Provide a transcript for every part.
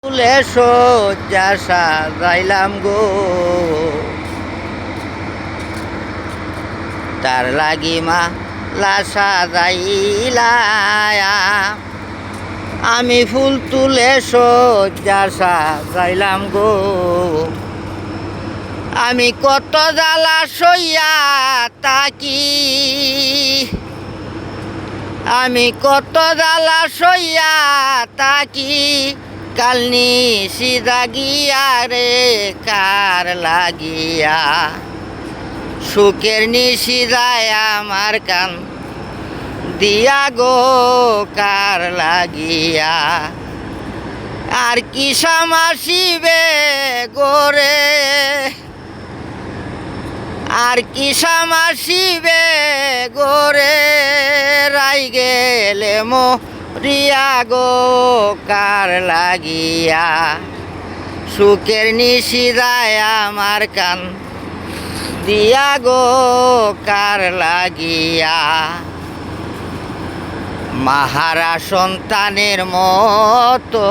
ফুলে শয্যা সাজাইলাম গো, তার লাগি মালা সাজাইলাম। আমি ফুল তুলে শয্যা সাজাইলাম গো, আমি কত জ্বালা সইয়া তাকি, আমি কত জ্বালা সইয়া তাকি। কাল নিশি জাগিয়া রে কার লাগিয়া, সুখের নিশি যায় আমার কান দিয়া গো কার লাগিয়া। আর কি সামাসিবে গোরে, আর কি সামাসিবে গোরে, রাই গেলে মরিয়া গো কার লাগিয়া। সুখের নিশি যায় আমার কান দিয়া গো কার লাগিয়া। মাহারা সন্তানের মতো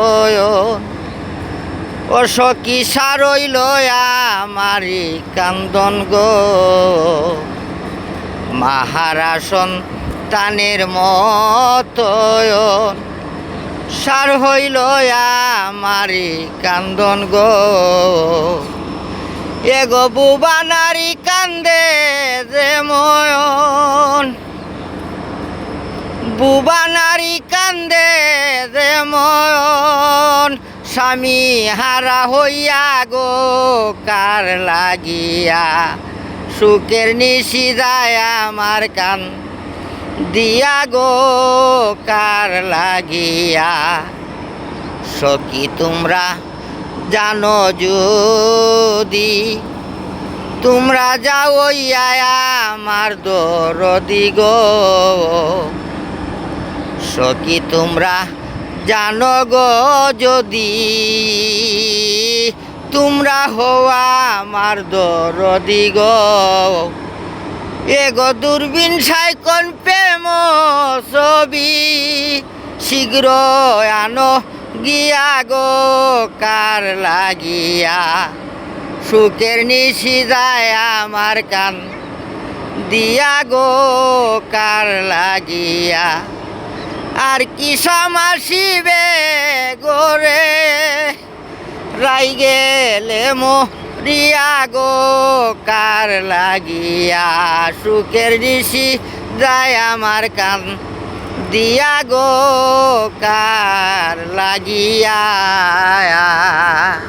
ও সখী সারইল আমারি কান্দন গো, মাহারা সন্তানের মতো সার হইল আমারি কান্দন গো। এগো বুবা নারী কান্দে যে ময়ন, বুবা নারী কান্দে যে ময়ন, স্বামী হারা হইয়া গো কার লাগিয়া। সুখের নিশি যায় আমার কান দিয়া গো কার লাগিয়া। সখী তোমরা জানো যদি, তোমরা যাও আমার দরদি গো। সখী তোমরা জানো গো যদি, তোমরা হওয়া আমার দরদি গো। এগো দূরবীন সাইকন প্রেম ছবি, শীঘ্র আনো গিয়া গো কার লাগিয়া। সুখের নিশি যায় আমার কান দিয়া গো কার লাগিয়া। আর কি সামাসিবে গোরে, রাই গেলে মরিয়া গো কার লাগিয়া। সুখের নিশি যায় আমার কান দিয়া গো কার লাগিয়া।